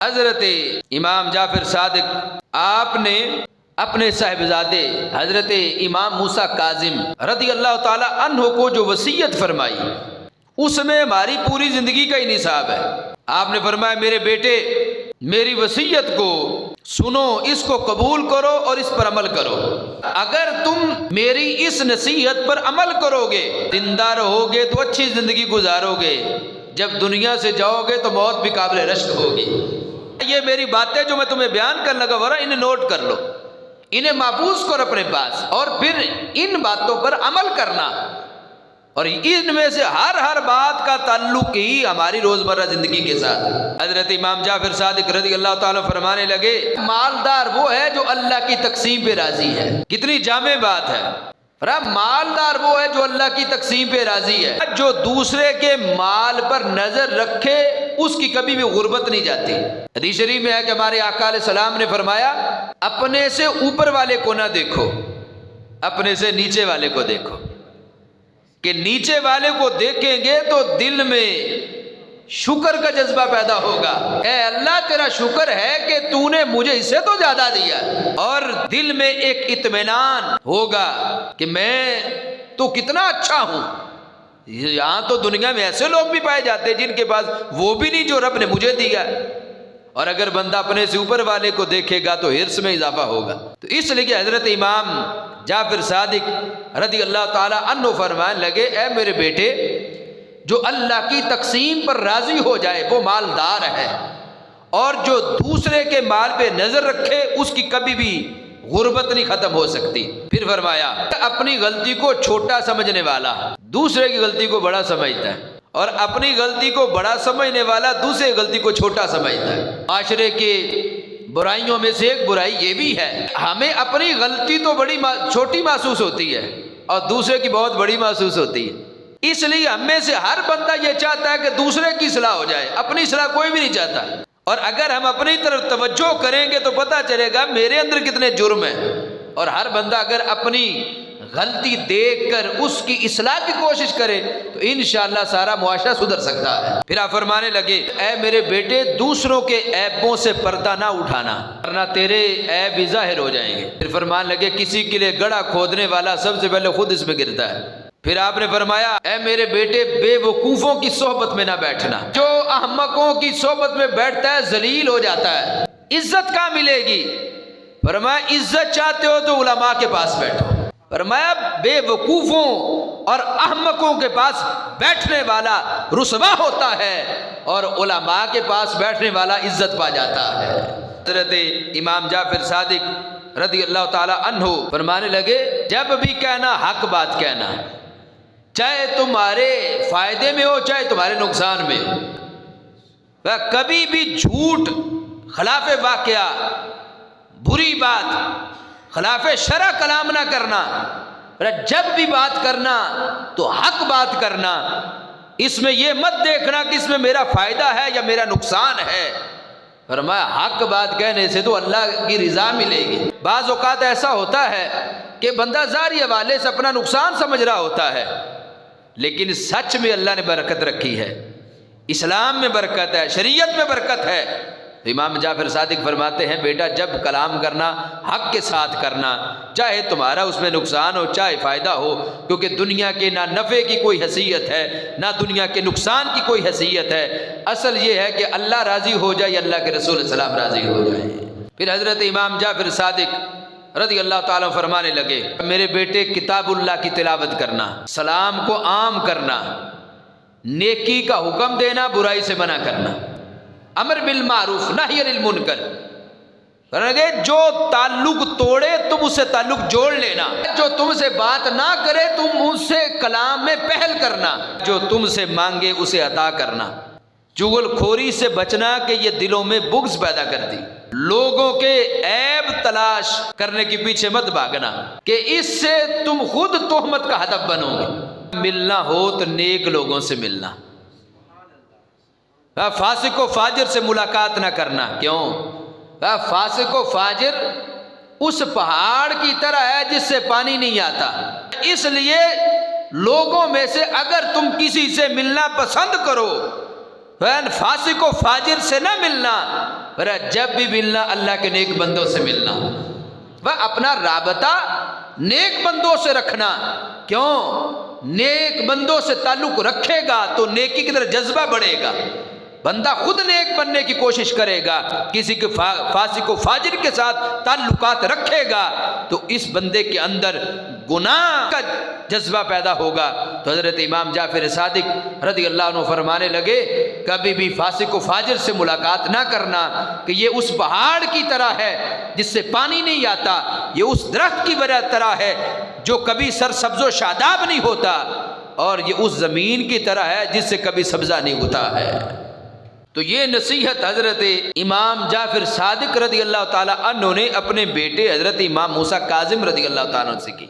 حضرت امام جعفر صادق آپ نے اپنے صاحبزادے حضرت امام موسیٰ کاظم رضی اللہ تعالی عنہ کو جو وصیت فرمائی اس میں ہماری پوری زندگی کا ہی نصاب ہے۔ آپ نے فرمایا میرے بیٹے میری وصیت کو سنو، اس کو قبول کرو اور اس پر عمل کرو۔ اگر تم میری اس نصیحت پر عمل کرو گے، زندہ رہو گے تو اچھی زندگی گزارو گے، جب دنیا سے جاؤ گے تو موت بھی قابل رشک ہوگی۔ یہ میری باتیں جو میں تمہیں بیان کرنے لگا ورا انہیں نوٹ کر لو، انہیں محفوظ کرو اپنے پاس، اور پھر ان باتوں پر عمل کرنا۔ اور ان میں سے ہر بات کا تعلق ہی ہماری روزمرہ زندگی کے ساتھ ہے۔ حضرت امام جعفر صادق رضی اللہ تعالیٰ فرمانے لگے مالدار وہ ہے جو اللہ کی تقسیم پہ راضی ہے۔ کتنی جامع بات ہے، مالدار وہ ہے جو اللہ کی تقسیم پہ راضی ہے، جو دوسرے کے مال پر نظر رکھے اس کی کبھی بھی غربت نہیں جاتی۔ حدیث شریف میں ہے کہ ہمارے آقا علیہ السلام نے فرمایا اپنے سے اوپر والے کو نہ دیکھو، اپنے سے نیچے والے کو دیکھو، کہ نیچے والے کو دیکھیں گے تو دل میں شکر کا جذبہ پیدا ہوگا، اے اللہ تیرا شکر ہے کہ تو نے مجھے اسے تو زیادہ دیا، اور دل میں ایک اطمینان ہوگا کہ میں تو کتنا اچھا ہوں۔ یہاں تو دنیا میں ایسے لوگ بھی پائے جاتے ہیں جن کے پاس وہ بھی نہیں جو رب نے مجھے دیا، اور اگر بندہ اپنے سے اوپر والے کو دیکھے گا تو حرص میں اضافہ ہوگا۔ تو اس لیے کہ حضرت امام جعفر صادق رضی اللہ تعالی عنہ فرمانے لگے اے میرے بیٹے جو اللہ کی تقسیم پر راضی ہو جائے وہ مالدار ہے، اور جو دوسرے کے مال پہ نظر رکھے اس کی کبھی بھی غربت نہیں ختم ہو سکتی۔ پھر فرمایا اپنی غلطی کو چھوٹا سمجھنے والا دوسرے کی غلطی کو بڑا سمجھتا ہے، اور اپنی غلطی کو بڑا سمجھنے والا دوسرے غلطی کو چھوٹا سمجھتا ہے۔ معاشرے کے برائیوں میں سے ایک برائی یہ بھی ہے، ہمیں اپنی غلطی تو بڑی چھوٹی محسوس ہوتی ہے اور دوسرے کی بہت بڑی محسوس ہوتی ہے۔ اس لیے ہم میں سے ہر بندہ یہ چاہتا ہے کہ دوسرے کی اصلاح ہو جائے، اپنی اصلاح کوئی بھی نہیں چاہتا۔ اور اگر ہم اپنی طرف توجہ کریں گے تو پتہ چلے گا میرے اندر کتنے جرم ہیں، اور ہر بندہ اگر اپنی غلطی دیکھ کر اس کی اصلاح کی کوشش کرے تو انشاءاللہ سارا معاشرہ سدھر سکتا ہے۔ پھر آپ فرمانے لگے اے میرے بیٹے دوسروں کے عیبوں سے پردہ نہ اٹھانا ورنہ تیرے عیب بھی ظاہر ہو جائیں گے۔ پھر فرمانے لگے کسی کے لیے گڑھا کھودنے والا سب سے پہلے خود اس میں گرتا ہے۔ پھر آپ نے فرمایا اے میرے بیٹے بے وقوفوں کی صحبت میں نہ بیٹھنا، جو احمقوں کی صحبت میں بیٹھتا ہے ذلیل ہو جاتا ہے۔ عزت کہاں ملے گی؟ فرمایا عزت چاہتے ہو تو علماء کے پاس بیٹھو۔ فرمایا بے وقوفوں اور احمقوں کے پاس بیٹھنے والا رسوا ہوتا ہے، اور علماء کے پاس بیٹھنے والا عزت پا جاتا ہے۔ حضرت امام جعفر صادق رضی اللہ تعالی عنہ فرمانے لگے جب بھی کہنا حق بات کہنا، چاہے تمہارے فائدے میں ہو چاہے تمہارے نقصان میں ہو، کبھی بھی جھوٹ، خلاف واقعہ، بری بات، خلاف شرع کلام نہ کرنا، جب بھی بات کرنا تو حق بات کرنا، اس میں یہ مت دیکھنا کہ اس میں میرا فائدہ ہے یا میرا نقصان ہے۔ فرمایا حق بات کہنے سے تو اللہ کی رضا ملے گی۔ بعض اوقات ایسا ہوتا ہے کہ بندہ ظاہری حوالے سے اپنا نقصان سمجھ رہا ہوتا ہے، لیکن سچ میں اللہ نے برکت رکھی ہے، اسلام میں برکت ہے، شریعت میں برکت ہے۔ تو امام جعفر صادق فرماتے ہیں بیٹا جب کلام کرنا حق کے ساتھ کرنا، چاہے تمہارا اس میں نقصان ہو چاہے فائدہ ہو، کیونکہ دنیا کے نہ نفع کی کوئی حیثیت ہے نہ دنیا کے نقصان کی کوئی حیثیت ہے، اصل یہ ہے کہ اللہ راضی ہو جائے، اللہ کے رسول صلی اللہ علیہ وسلم راضی ہو جائے۔ پھر حضرت امام جعفر صادق رضی اللہ تعالیٰ فرمانے لگے میرے بیٹے کتاب اللہ کی تلاوت کرنا، سلام کو عام کرنا، نیکی کا حکم دینا، برائی سے منع کرنا، امر بالمعروف نہی عن المنکر۔ جو تعلق توڑے تم اس سے تعلق جوڑ لینا، جو تم سے بات نہ کرے تم اس سے کلام میں پہل کرنا، جو تم سے مانگے اسے عطا کرنا، چغل کھوری سے بچنا کہ یہ دلوں میں بغض پیدا کر دی، لوگوں کے عیب تلاش کرنے کے پیچھے مت بھاگنا کہ اس سے تم خود تہمت کا ہدف بنو گے، ملنا ہو تو نیک لوگوں سے ملنا، فاسق و فاجر سے ملاقات نہ کرنا۔ کیوں؟ فاسق و فاجر اس پہاڑ کی طرح ہے جس سے پانی نہیں آتا، اس لیے لوگوں میں سے اگر تم کسی سے ملنا پسند کرو فاسق و فاجر سے نہ ملنا، جب بھی ملنا اللہ کے نیک بندوں سے ملنا، وہ اپنا رابطہ نیک بندوں سے رکھنا۔ کیوں؟ نیک بندوں سے تعلق رکھے گا تو نیکی کی طرف جذبہ بڑھے گا، بندہ خود نیک بننے کی کوشش کرے گا۔ کسی کے فاسق و فاجر کے ساتھ تعلقات رکھے گا تو اس بندے کے اندر گناہ کا جذبہ پیدا ہوگا۔ تو حضرت امام جعفر صادق رضی اللہ عنہ فرمانے لگے کبھی بھی فاسق و فاجر سے ملاقات نہ کرنا، کہ یہ اس پہاڑ کی طرح ہے جس سے پانی نہیں آتا، یہ اس درخت کی طرح ہے جو کبھی سرسبز و شاداب نہیں ہوتا، اور یہ اس زمین کی طرح ہے جس سے کبھی سبزہ نہیں ہوتا ہے۔ تو یہ نصیحت حضرت امام جعفر صادق رضی اللہ تعالی عنہ نے اپنے بیٹے حضرت امام موسیٰ کاظم رضی اللہ تعالیٰ عنہ سے کی۔